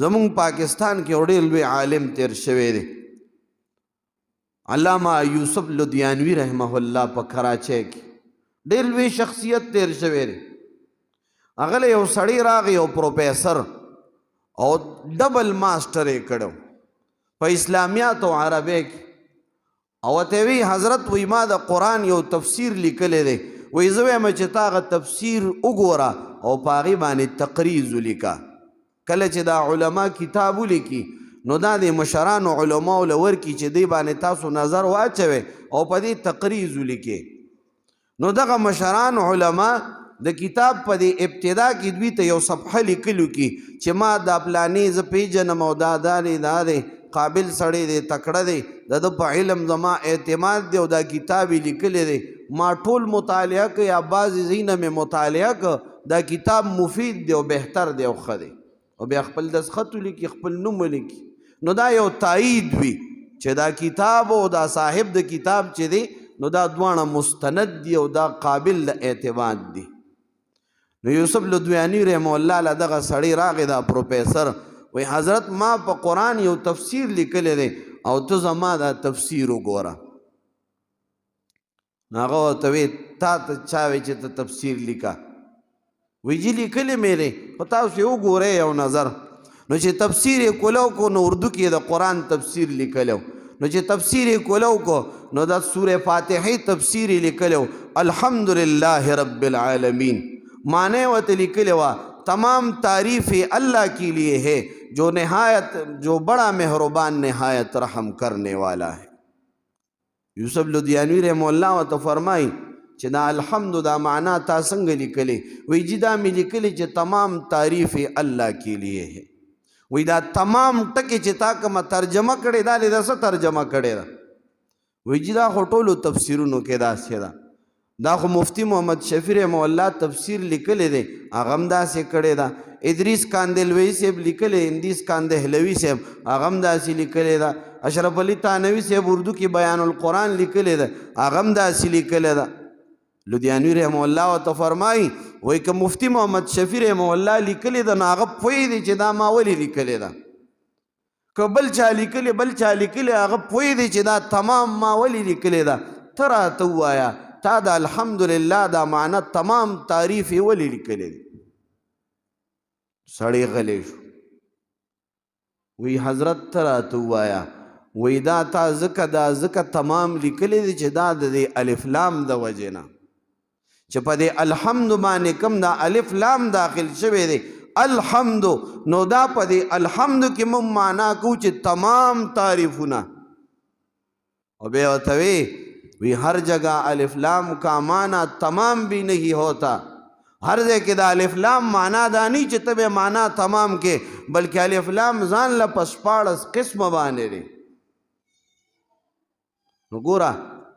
زمون پاکستان کې ډېر لوی عالم تیر شوی دی علامه یوسف لدیانوی رحمه الله په کراچۍ کې ډېر لوی شخصیت تیر شوی دی هغه له یو سړی راغی یو پروفیسر او ډبل ماسټر یې کړو په اسلامیات او عربی کې او ته وی حضرت وی ما د قرآن یو تفسیر لیکلی دی وی زه وایم چې تا هغه تفسیر وګوره او په هغې باندې تقریض ولیکه کله چې دا علما کتاب ولیکي نو دا د مشرانو علماو له ورکړي چې دې باندې تاسو نظر واچوئ او په دې تقریض ولیکې نو دغه مشران علما د کتاب په دې ابتدا کې دوی ته یو صفحه لیکلو کې چې ما دا پلانې زه پیژنم او دا دا دی قابل سړی دی تکړه دی د ده په علم زما اعتماد دی او دا کتاب یې لیکلی دی ما ټول مطالعه که یا بعضې ځایونه مې مطالعه که دا کتاب مفید دی او بهتر دی او ښه دی او بیا خپل دستخط ولیکي خپل نوم ولیکي نو دا یو تایید وي چې دا کتاب او دا صاحب د کتاب چې دی نو دا دواړه مستند دي او دا قابل د اعتماد دي نو یوسف لدیانوی رحمه الله له دغه سړی راغی دا پروفیسر وی حضرت ما په قرآن یو تفسیر لیکلی دی او ته زما دا تفسیر وګوره نو هغه ورته وی تا ته چا وی چې ته تفسیر لیکه وی جی لیکلی مې دی خو تاسو یې وګورئ یو نظر نو چې تفسیر یې کولو کو نو اردو کې د قرآن تفسیر لیکلی نو چې تفسیر یې کولو کو نو د سورہ فاتحې تفسیر یې لیکلی الحمدللہ رب العالمین معنی ورته لیکلی وه تمام تعریف اللہ کے لیے ہے جو بڑا مہربان نہایت رحم کرنے والا ہے یوسف لدیانوی رحمه الله ورته فرمایي چې دا الحمد دا معنا تا څنګه لیکلی وی جی دا مې لیکلی چې تمام تعریف اللہ کے لیے ہے وی دا تمام ټکي چې تا کومه ترجمه کړې دا د څه ترجمه کړې ده وی جی دا خو ټولو تفسیرونو کې داسې ده دا خو مفتی محمد شفیع رحمه الله تفسیر لیکلی دی هغه هم داسې کړې ده ادریس کاندلوی صاحب لیکلی اندیس کاندهلوي صاحب هغه هم داسې لیکلی ده اشرف علي تانوي صاحب اردو کې بیان القرآن لیکلی ده هغه هم داسې لیکلی ده لدیانوی رحمه الله ورته فرمایي وایي که مفتی محمد شفیع رحمه الله لیکلی ده نو هغه پوهېږي چې دا ما ولې لیکلی ده که بل چا لیکلی هغه پوهېږي چې دا تمام ما ولې لیکلی ده ته راته ووایه تا دا الحمدللہ دا معنی تمام تعریف ولی لیکلی دی سړی غلی شو وی حضرت ته راته ووایه وی دا تا ځکه تمام لیکلی دی چې دا د دې الف لام د وجې نه چې په دې الحمد باندې کوم دا الف لام داخل شوی دی الحمد نو دا په دې الحمد کې موږ معنا کوو چې تمام تعریفونه او بیا ورته وی ہر جگہ الف لام کا معنی تمام بھی نہیں ہوتا ہر جگہ کہ دا الف لام معنی دا نہیں چې تبه معنی تمام کې بلکہ الف لام ځان له پسپاړس قسم باندې دی نو ګوره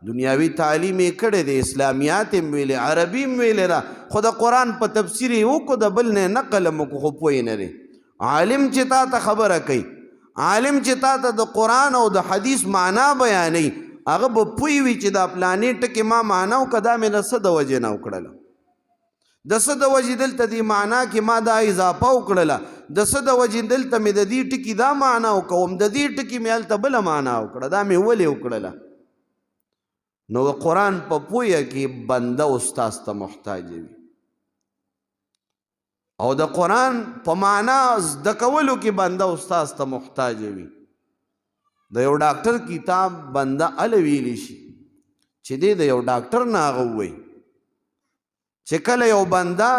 دنیاوی تعلیم یې کړی دی اسلامیات یې ویلې عربي یې ویلې ده خو د قرآن په تفسیر یې وکړو د بل نه نقل مو خو پوه نه دی عالم چې تا ته خبره کوي عالم چې تا ته د قرآن او د حدیث معنا بیانوي هغه به پوه وي چې دا پلانې ټکې ما معنا وکړه دا مې د څه د وجې نه وکړله د څه د وجې دلته دې معنا کې ما دا اضافه وکړله د څه د وجې دلته مې د دې ټکي دا معنا وکوم د دې ټکي مې هلته بله معنا وکړه دا مې ولې وکړله نو قرآن په پوهه کې بنده استاذ ته محتاج وي او د قرآن په معنا زده کولو کې بنده استاذ ته محتاج وي د یو ډاکټر کتاب بنده اله ویلی شي چې دی د یو ډاکټر نه هغه ووایي چې کله یو بنده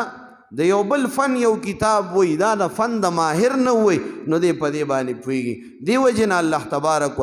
د یو بل فن یو کتاب وایي دا د فن د ماهر نه ووایي نو دی په دې باندې پوهېږي دې وجې نه الله تبارک